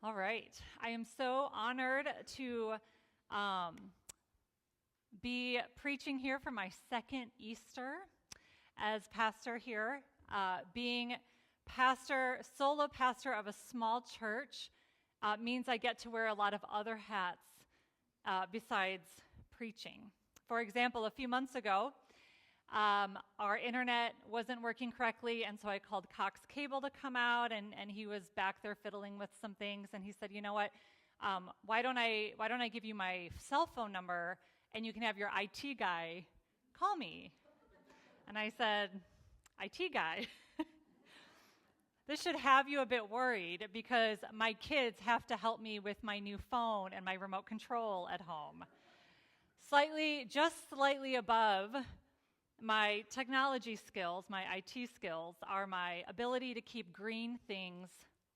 All right. I am so honored to be preaching here for my second Easter as pastor here. Being solo pastor of a small church means I get to wear a lot of other hats besides preaching. For example, a few months ago, our internet wasn't working correctly, and so I called Cox Cable to come out, and he was back there fiddling with some things, and he said, you know what, why don't I give you my cell phone number, and you can have your IT guy call me? And I said, IT guy? This should have you a bit worried, because my kids have to help me with my new phone and my remote control at home. Just slightly above my technology skills, my IT skills, are my ability to keep green things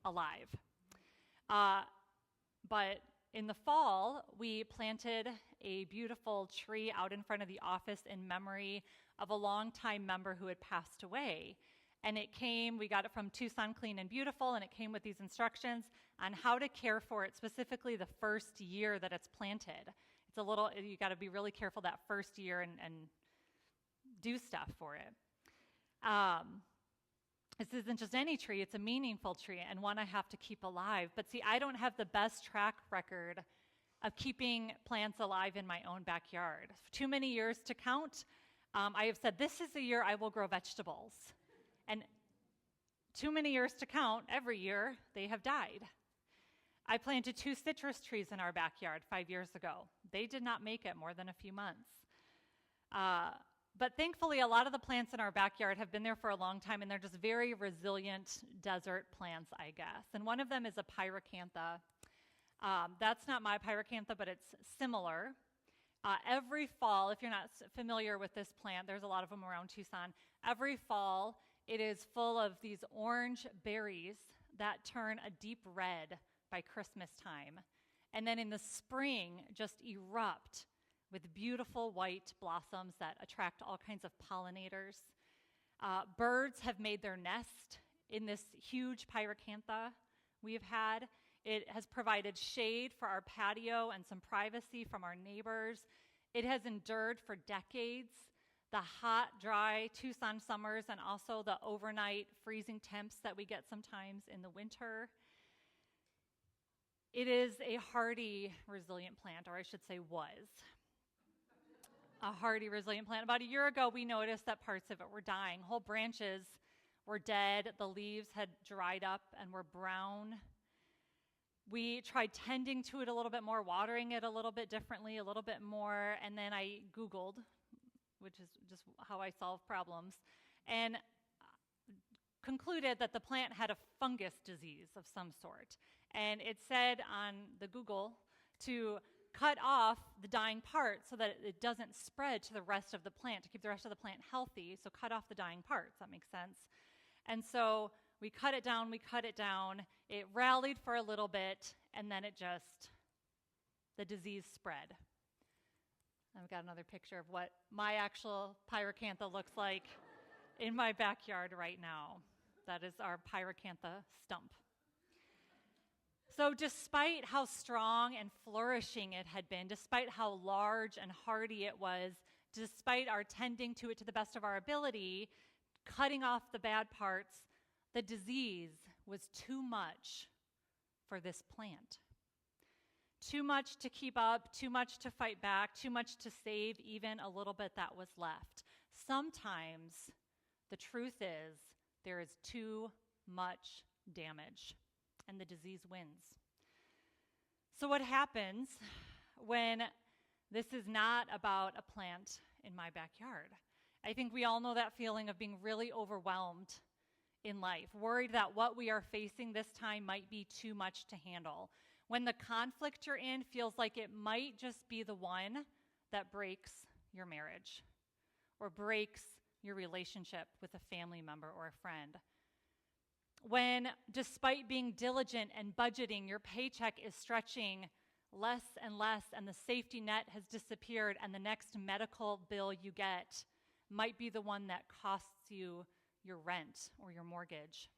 alive. But in the fall, we planted a beautiful tree out in front of the office in memory of a longtime member who had passed away. And we got it from Tucson Clean and Beautiful, and it came with these instructions on how to care for it, specifically the first year that it's planted. You got to be really careful that first year and do stuff for it. This isn't just any tree, it's a meaningful tree and one I have to keep alive. But see, I don't have the best track record of keeping plants alive in my own backyard. Too many years to count. I have said, this is the year I will grow vegetables. And too many years to count, every year they have died. I planted 2 citrus trees in our backyard 5 years ago. They did not make it more than a few months. But thankfully, a lot of the plants in our backyard have been there for a long time, and they're just very resilient desert plants, I guess. And one of them is a pyracantha. That's not my pyracantha, but it's similar. Every fall, if you're not familiar with this plant, there's a lot of them around Tucson. Every fall, it is full of these orange berries that turn a deep red by Christmas time. And then in the spring, just erupt with beautiful white blossoms that attract all kinds of pollinators. Birds have made their nest in this huge pyracantha we've had. It has provided shade for our patio and some privacy from our neighbors. It has endured for decades the hot, dry Tucson summers and also the overnight freezing temps that we get sometimes in the winter. It is a hardy, resilient plant, or I should say was a hardy, resilient plant. About a year ago, we noticed that parts of it were dying. Whole branches were dead. The leaves had dried up and were brown. We tried tending to it a little bit more, watering it a little bit differently, a little bit more, and then I Googled, which is just how I solve problems, and concluded that the plant had a fungus disease of some sort. And it said on the Google to cut off the dying part so that it doesn't spread to the rest of the plant, to keep the rest of the plant healthy. So cut off the dying parts. That makes sense. And so we cut it down. It rallied for a little bit, and then the disease spread. I've got another picture of what my actual pyracantha looks like in my backyard right now. That is our pyracantha stump. So despite how strong and flourishing it had been, despite how large and hardy it was, despite our tending to it to the best of our ability, cutting off the bad parts, the disease was too much for this plant. Too much to keep up, too much to fight back, too much to save even a little bit that was left. Sometimes the truth is there is too much damage, and the disease wins. So what happens when this is not about a plant in my backyard? I think we all know that feeling of being really overwhelmed in life, worried that what we are facing this time might be too much to handle. When the conflict you're in feels like it might just be the one that breaks your marriage or breaks your relationship with a family member or a friend. When, despite being diligent and budgeting, your paycheck is stretching less and less, and the safety net has disappeared, and the next medical bill you get might be the one that costs you your rent or your mortgage.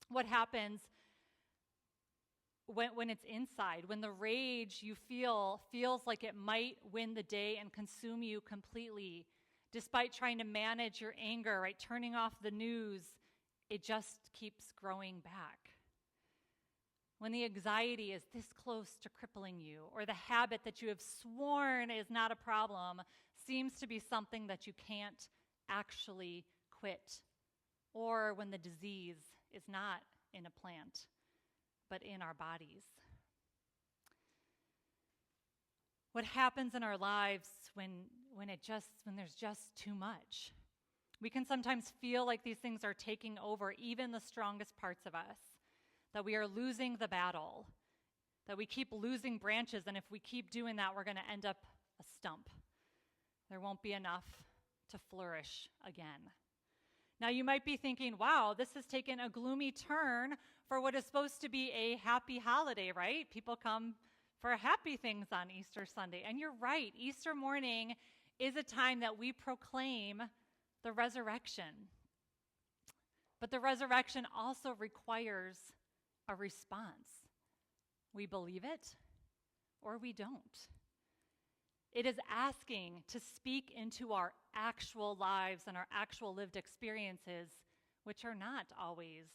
What happens when it's inside, when the rage you feel feels like it might win the day and consume you completely, despite trying to manage your anger, right? Turning off the news, it just keeps growing back. When the anxiety is this close to crippling you, or the habit that you have sworn is not a problem seems to be something that you can't actually quit, or when the disease is not in a plant, but in our bodies. What happens in our lives when there's just too much? We can sometimes feel like these things are taking over even the strongest parts of us, that we are losing the battle, that we keep losing branches, and if we keep doing that, we're going to end up a stump. There won't be enough to flourish again. Now you might be thinking, wow, this has taken a gloomy turn for what is supposed to be a happy holiday, right? People come for happy things on Easter Sunday. And you're right, Easter morning is a time that we proclaim the resurrection. But the resurrection also requires a response. We believe it or we don't. It is asking to speak into our actual lives and our actual lived experiences, which are not always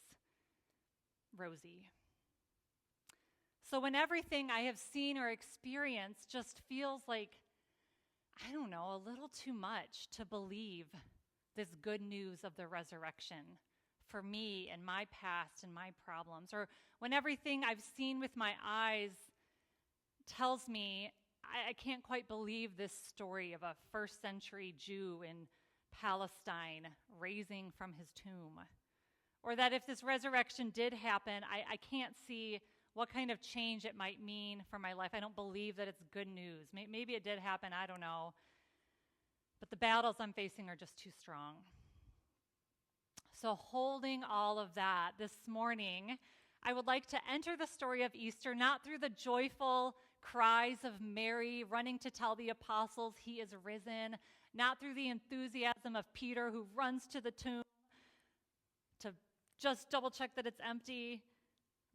rosy. So when everything I have seen or experienced just feels like, I don't know, a little too much to believe this good news of the resurrection for me and my past and my problems, or when everything I've seen with my eyes tells me I can't quite believe this story of a first century Jew in Palestine raising from his tomb, or that if this resurrection did happen, I can't see what kind of change it might mean for my life. I don't believe that it's good news. Maybe it did happen, I don't know. But the battles I'm facing are just too strong. So holding all of that this morning, I would like to enter the story of Easter not through the joyful cries of Mary running to tell the apostles he is risen, not through the enthusiasm of Peter who runs to the tomb to just double check that it's empty,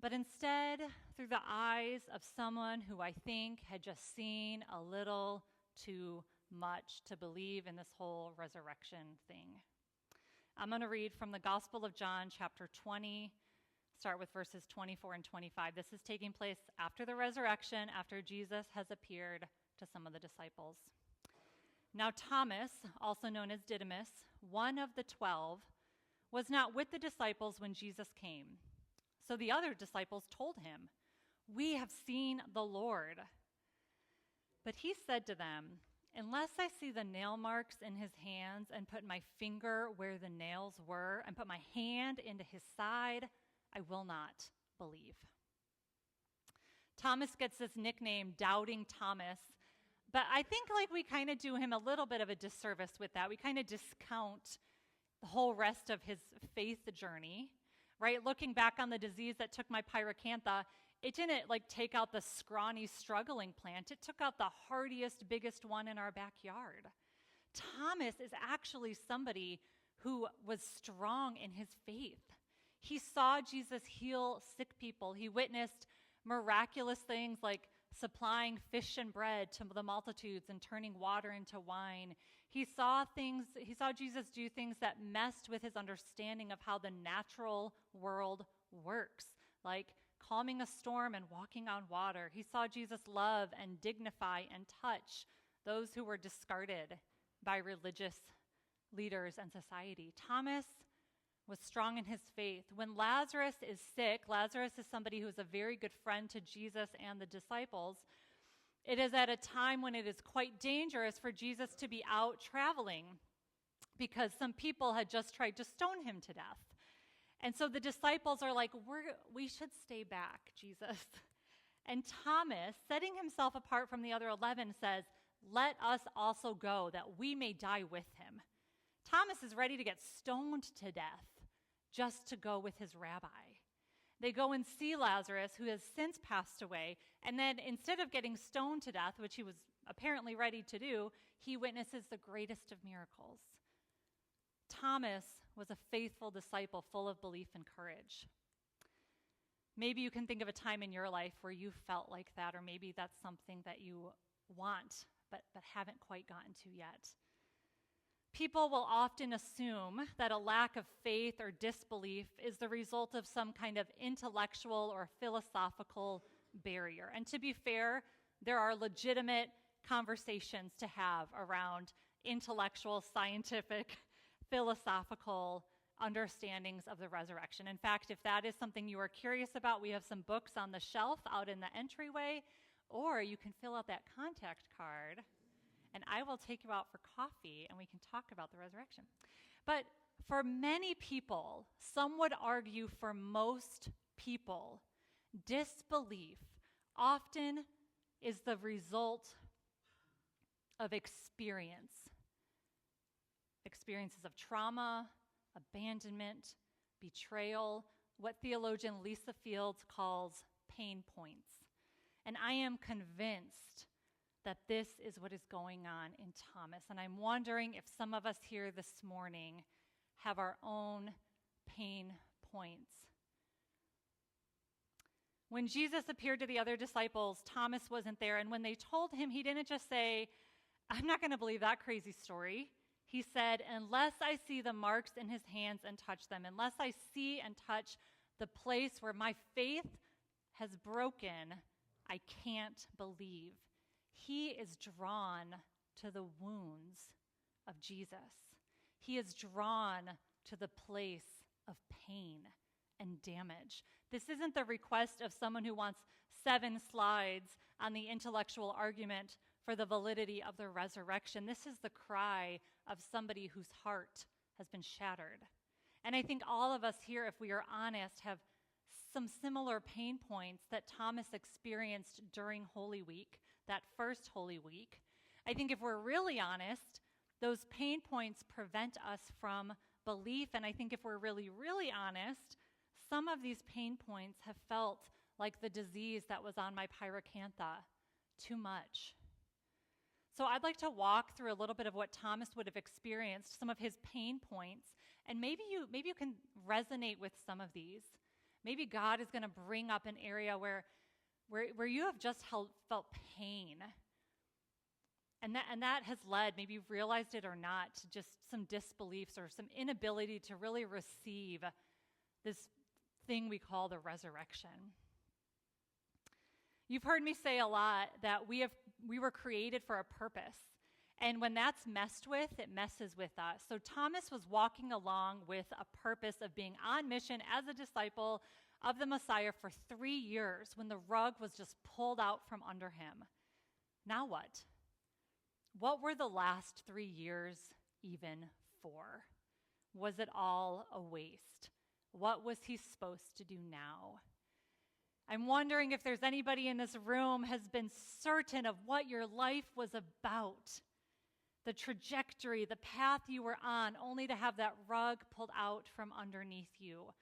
but instead through the eyes of someone who I think had just seen a little too much to believe in this whole resurrection thing. I'm going to read from the Gospel of John, chapter 20, start with verses 24 and 25. This is taking place after the resurrection, after Jesus has appeared to some of the disciples. Now Thomas, also known as Didymus, one of the 12, was not with the disciples when Jesus came. So the other disciples told him, "We have seen the Lord." But he said to them, "Unless I see the nail marks in his hands and put my finger where the nails were and put my hand into his side, I will not believe." Thomas gets this nickname, Doubting Thomas, but I think we kind of do him a little bit of a disservice with that. We kind of discount the whole rest of his faith journey, right? Looking back on the disease that took my pyracantha, it didn't take out the scrawny, struggling plant. It took out the hardiest, biggest one in our backyard. Thomas is actually somebody who was strong in his faith. He saw Jesus heal sick people. He witnessed miraculous things like supplying fish and bread to the multitudes and turning water into wine. He saw Jesus do things that messed with his understanding of how the natural world works, like calming a storm and walking on water. He saw Jesus love and dignify and touch those who were discarded by religious leaders and society. Thomas was strong in his faith. When Lazarus is sick, Lazarus is somebody who is a very good friend to Jesus and the disciples. It is at a time when it is quite dangerous for Jesus to be out traveling because some people had just tried to stone him to death. And so the disciples are like, we should stay back, Jesus. And Thomas, setting himself apart from the other 11, says, "Let us also go, that we may die with him." Thomas is ready to get stoned to death just to go with his rabbi. They go and see Lazarus, who has since passed away, and then instead of getting stoned to death, which he was apparently ready to do, he witnesses the greatest of miracles. Thomas was a faithful disciple full of belief and courage. Maybe you can think of a time in your life where you felt like that, or maybe that's something that you want but haven't quite gotten to yet. People will often assume that a lack of faith or disbelief is the result of some kind of intellectual or philosophical barrier. And to be fair, there are legitimate conversations to have around intellectual, scientific, philosophical understandings of the resurrection. In fact, if that is something you are curious about, we have some books on the shelf out in the entryway, or you can fill out that contact card, and I will take you out for coffee, and we can talk about the resurrection. But for many people, some would argue for most people, disbelief often is the result of experiences of trauma, abandonment, betrayal, what theologian Lisa Fields calls pain points. And I am convinced that this is what is going on in Thomas. And I'm wondering if some of us here this morning have our own pain points. When Jesus appeared to the other disciples, Thomas wasn't there. And when they told him, he didn't just say, "I'm not going to believe that crazy story." He said, "Unless I see the marks in his hands and touch them, unless I see and touch the place where my faith has broken, I can't believe." He is drawn to the wounds of Jesus. He is drawn to the place of pain and damage. This isn't the request of someone who wants 7 slides on the intellectual argument for the validity of the resurrection. This is the cry of somebody whose heart has been shattered. And I think all of us here, if we are honest, have some similar pain points that Thomas experienced during Holy Week, that first Holy Week. I think if we're really honest, those pain points prevent us from belief. And I think if we're really, really honest, some of these pain points have felt like the disease that was on my pyracantha, too much. So I'd like to walk through a little bit of what Thomas would have experienced, some of his pain points, and maybe you can resonate with some of these. Maybe God is going to bring up an area where you have just felt pain, and that has led, maybe you've realized it or not, to just some disbeliefs or some inability to really receive this thing we call the resurrection. You've heard me say a lot that we were created for a purpose. And when that's messed with, it messes with us. So Thomas was walking along with a purpose of being on mission as a disciple of the Messiah for 3 years when the rug was just pulled out from under him. Now what? What were the last 3 years even for? Was it all a waste? What was he supposed to do now? I'm wondering if there's anybody in this room has been certain of what your life was about, the trajectory, the path you were on, only to have that rug pulled out from underneath you.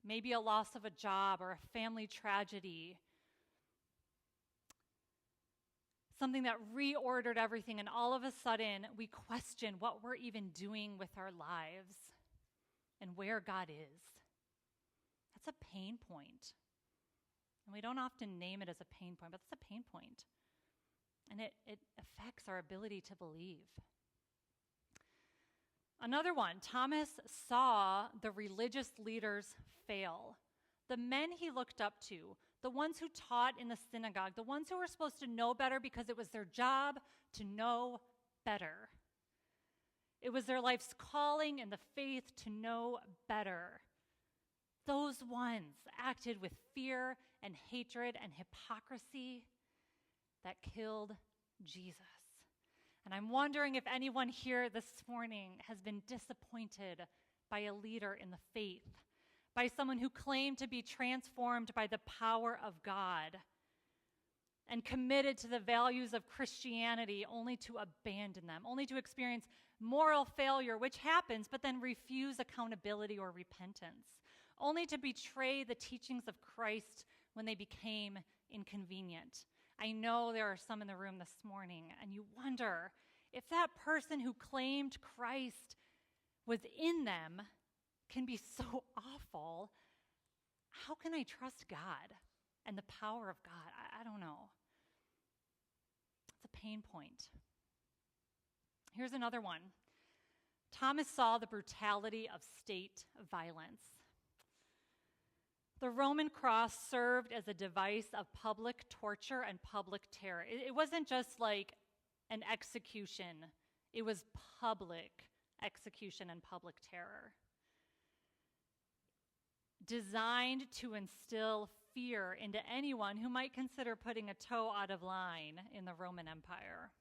Maybe a loss of a job or a family tragedy, something that reordered everything, and all of a sudden we question what we're even doing with our lives and where God is. That's a pain point. And we don't often name it as a pain point, but it's a pain point. And it affects our ability to believe. Another one, Thomas saw the religious leaders fail. The men he looked up to, the ones who taught in the synagogue, the ones who were supposed to know better because it was their job to know better. It was their life's calling and the faith to know better. Those ones acted with fear and hatred and hypocrisy that killed Jesus. And I'm wondering if anyone here this morning has been disappointed by a leader in the faith, by someone who claimed to be transformed by the power of God and committed to the values of Christianity only to abandon them, only to experience moral failure, which happens, but then refuse accountability or repentance, only to betray the teachings of Christ when they became inconvenient. I know there are some in the room this morning, and you wonder if that person who claimed Christ was in them can be so awful. how can I trust God and the power of God? I don't know. It's a pain point. Here's another one. Thomas saw the brutality of state violence. The Roman cross served as a device of public torture and public terror. It wasn't just like an execution. It was public execution and public terror, designed to instill fear into anyone who might consider putting a toe out of line in the Roman Empire.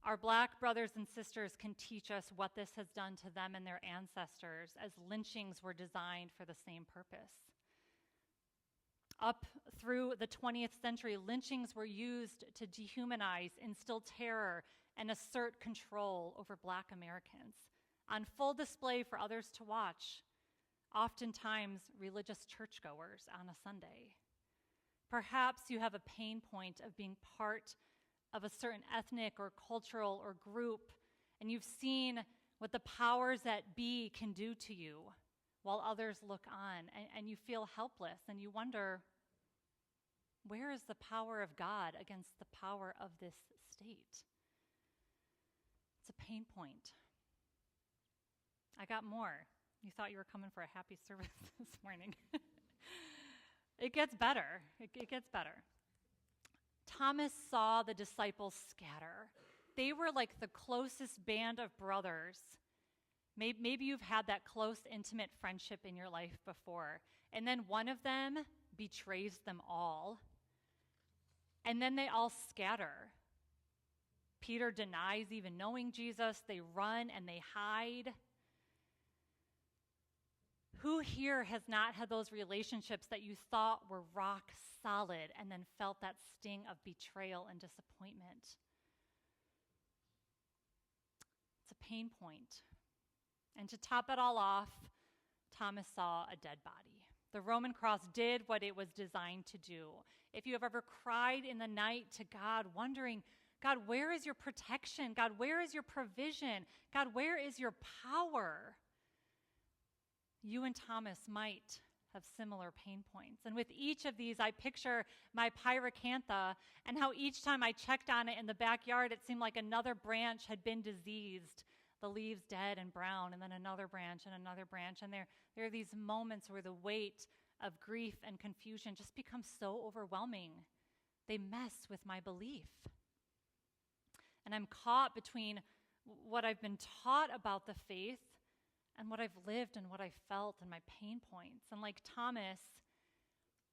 Our Black brothers and sisters can teach us what this has done to them and their ancestors, as lynchings were designed for the same purpose. Up through the 20th century, lynchings were used to dehumanize, instill terror, and assert control over Black Americans, on full display for others to watch, oftentimes religious churchgoers on a Sunday. Perhaps you have a pain point of being part of a certain ethnic or cultural or group, and you've seen what the powers that be can do to you while others look on, and you feel helpless, and you wonder, where is the power of God against the power of this state? It's a pain point. I got more. You thought you were coming for a happy service this morning. It gets better. It gets better. Thomas saw the disciples scatter. They were like the closest band of brothers. Maybe you've had that close, intimate friendship in your life before, and then one of them betrays them all, and then they all scatter. Peter denies even knowing Jesus. They run and they hide. Who here has not had those relationships that you thought were rock solid and then felt that sting of betrayal and disappointment? It's a pain point. And to top it all off, Thomas saw a dead body. The Roman cross did what it was designed to do. If you have ever cried in the night to God, wondering, God, where is your protection? God, where is your provision? God, where is your power? You and Thomas might have similar pain points. And with each of these, I picture my pyracantha and how each time I checked on it in the backyard, it seemed like another branch had been diseased, the leaves dead and brown, and then another branch and another branch. And there are these moments where the weight of grief and confusion just becomes so overwhelming. They mess with my belief. And I'm caught between what I've been taught about the faith and what I've lived and what I felt and my pain points. And like Thomas,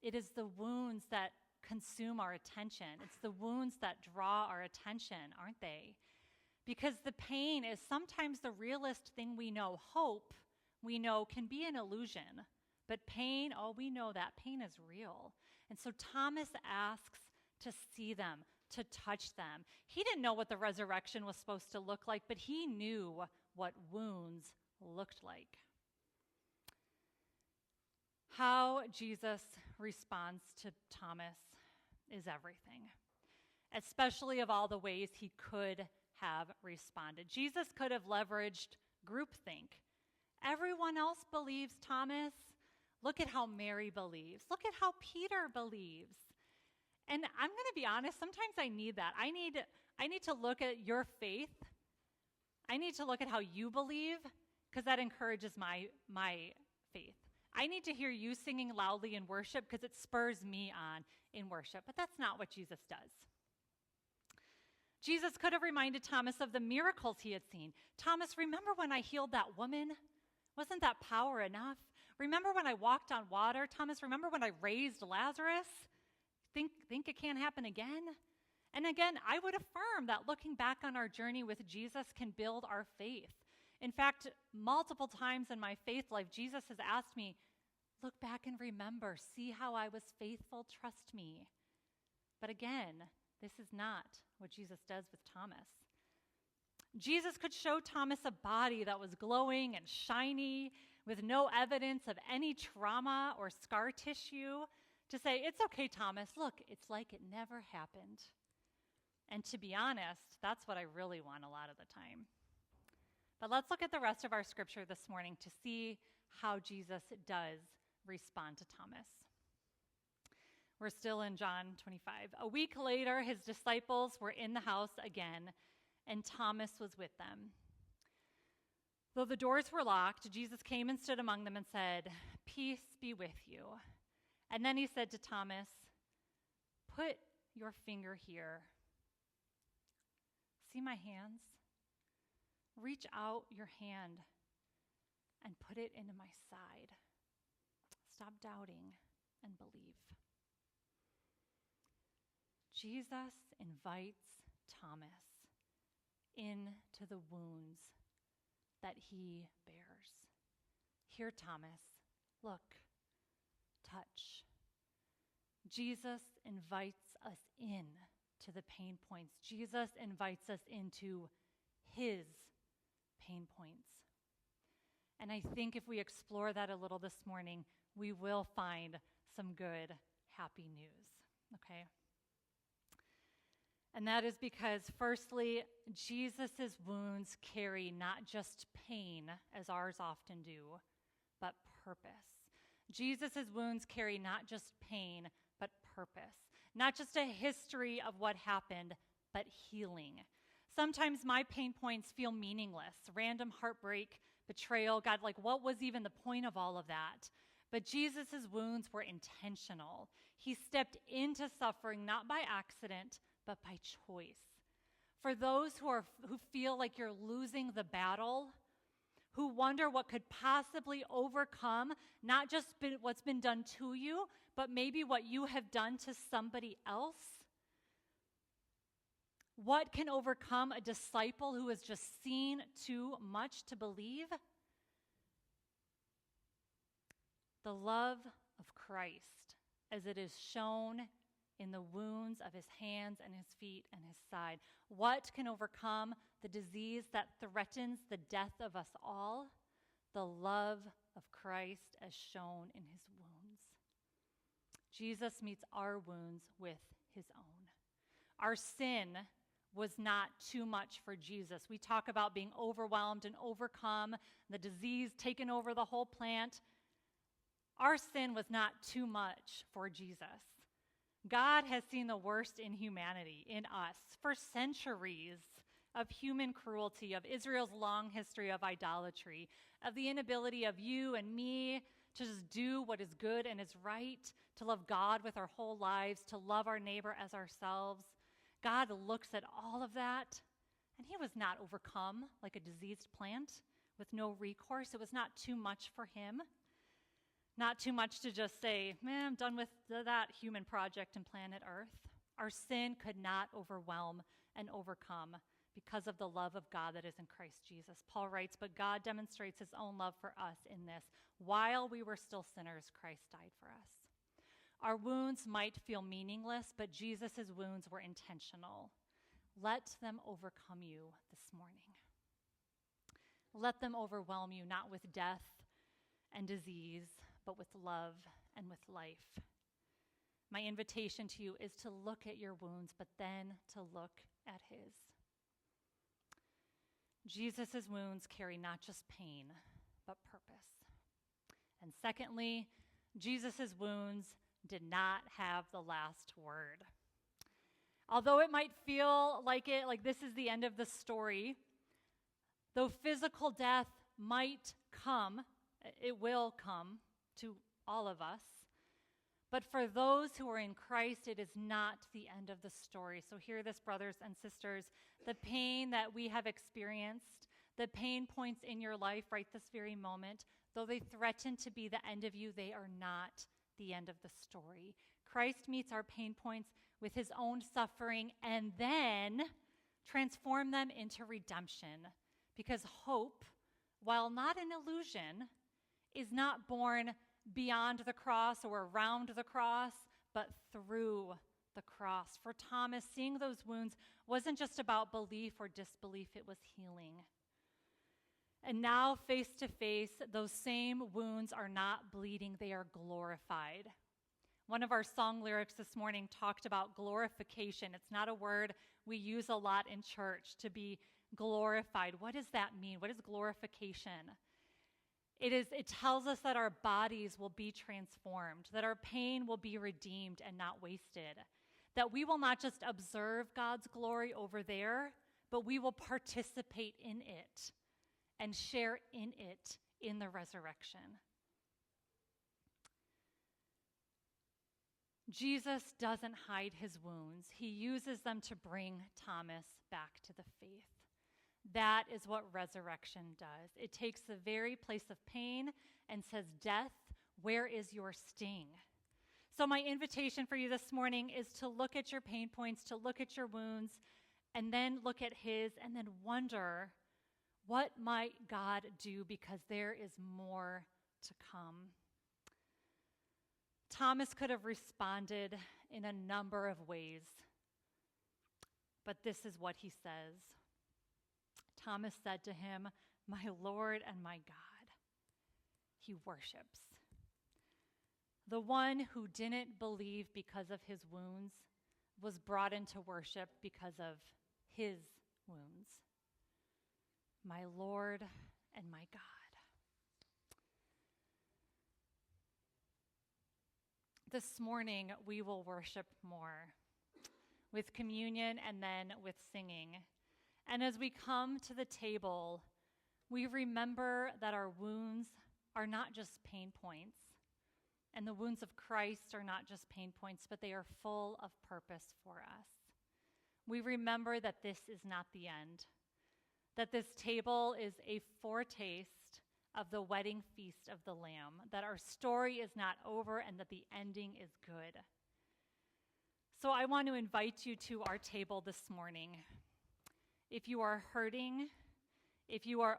it is the wounds that consume our attention. It's the wounds that draw our attention, aren't they? Because the pain is sometimes the realest thing we know. Hope, we know, can be an illusion. But pain, oh, we know that. Pain is real. And so Thomas asks to see them, to touch them. He didn't know what the resurrection was supposed to look like, but he knew what wounds looked like. How Jesus responds to Thomas is everything, especially of all the ways he could have responded. Jesus could have leveraged groupthink. Everyone else believes, Thomas. Look at how Mary believes. Look at how Peter believes. And I'm going to be honest, sometimes I need that. I need to look at your faith. I need to look at how you believe, because that encourages my faith. I need to hear you singing loudly in worship because it spurs me on in worship. But that's not what Jesus does. Jesus could have reminded Thomas of the miracles he had seen. Thomas, remember when I healed that woman? Wasn't that power enough? Remember when I walked on water? Thomas, remember when I raised Lazarus? Think it can't happen again? And again, I would affirm that looking back on our journey with Jesus can build our faith. In fact, multiple times in my faith life, Jesus has asked me, look back and remember, see how I was faithful, trust me. But again, this is not what Jesus does with Thomas. Jesus could show Thomas a body that was glowing and shiny with no evidence of any trauma or scar tissue to say, it's okay, Thomas, look, it's like it never happened. And to be honest, that's what I really want a lot of the time. But let's look at the rest of our scripture this morning to see how Jesus does respond to Thomas. We're still in John 25. A week later, his disciples were in the house again, and Thomas was with them. Though the doors were locked, Jesus came and stood among them and said, "Peace be with you." And then he said to Thomas, "Put your finger here. See my hands? Reach out your hand and put it into my side. Stop doubting and believe." Jesus invites Thomas into the wounds that he bears. Here, Thomas, look, touch. Jesus invites us in to the pain points. Jesus invites us into his pain points. And I think if we explore that a little this morning, we will find some good, happy news, okay? And that is because, firstly, Jesus' wounds carry not just pain, as ours often do, but purpose. Jesus' wounds carry not just pain, but purpose. Not just a history of what happened, but healing. Sometimes my pain points feel meaningless. Random heartbreak, betrayal. God, like, what was even the point of all of that? But Jesus' wounds were intentional. He stepped into suffering not by accident, but by choice. For those who feel like you're losing the battle, who wonder what could possibly overcome not just what's been done to you, but maybe what you have done to somebody else. What can overcome a disciple who has just seen too much to believe? The love of Christ, as it is shown in the wounds of his hands and his feet and his side. What can overcome the disease that threatens the death of us all? The love of Christ as shown in his wounds. Jesus meets our wounds with his own. Our sin was not too much for Jesus. We talk about being overwhelmed and overcome, the disease taking over the whole plant. Our sin was not too much for Jesus. God has seen the worst in humanity, in us, for centuries of human cruelty, of Israel's long history of idolatry, of the inability of you and me to just do what is good and is right, to love God with our whole lives, to love our neighbor as ourselves. God looks at all of that, and he was not overcome like a diseased plant with no recourse. It was not too much for him. Not too much to just say, man, I'm done with that human project and planet Earth. Our sin could not overwhelm and overcome because of the love of God that is in Christ Jesus. Paul writes, but God demonstrates his own love for us in this. While we were still sinners, Christ died for us. Our wounds might feel meaningless, but Jesus' wounds were intentional. Let them overcome you this morning. Let them overwhelm you, not with death and disease, but with love and with life. My invitation to you is to look at your wounds, but then to look at his. Jesus' wounds carry not just pain, but purpose. And secondly, Jesus' wounds did not have the last word. Although it might feel like this is the end of the story, though physical death might come, it will come to all of us. But for those who are in Christ, it is not the end of the story. So hear this, brothers and sisters. The pain that we have experienced, the pain points in your life right this very moment, though they threaten to be the end of you, they are not the end of the story. Christ meets our pain points with his own suffering and then transform them into redemption. Because hope, while not an illusion, is not born beyond the cross or around the cross, but through the cross. For Thomas, seeing those wounds wasn't just about belief or disbelief, it was healing. And now, face to face, those same wounds are not bleeding, they are glorified. One of our song lyrics this morning talked about glorification. It's not a word we use a lot in church, to be glorified. What does that mean? What is glorification? It tells us that our bodies will be transformed, that our pain will be redeemed and not wasted, that we will not just observe God's glory over there, but we will participate in it and share in it in the resurrection. Jesus doesn't hide his wounds. He uses them to bring Thomas back to the faith. That is what resurrection does. It takes the very place of pain and says, "Death, where is your sting?" So my invitation for you this morning is to look at your pain points, to look at your wounds, and then look at his, and then wonder, what might God do, because there is more to come. Thomas could have responded in a number of ways, but this is what he says. Thomas said to him, "My Lord and my God." He worships. The one who didn't believe because of his wounds was brought into worship because of his wounds. My Lord and my God. This morning, we will worship more with communion and then with singing. And as we come to the table, we remember that our wounds are not just pain points, and the wounds of Christ are not just pain points, but they are full of purpose for us. We remember that this is not the end, that this table is a foretaste of the wedding feast of the Lamb, that our story is not over and that the ending is good. So I want to invite you to our table this morning. If you are hurting, if you are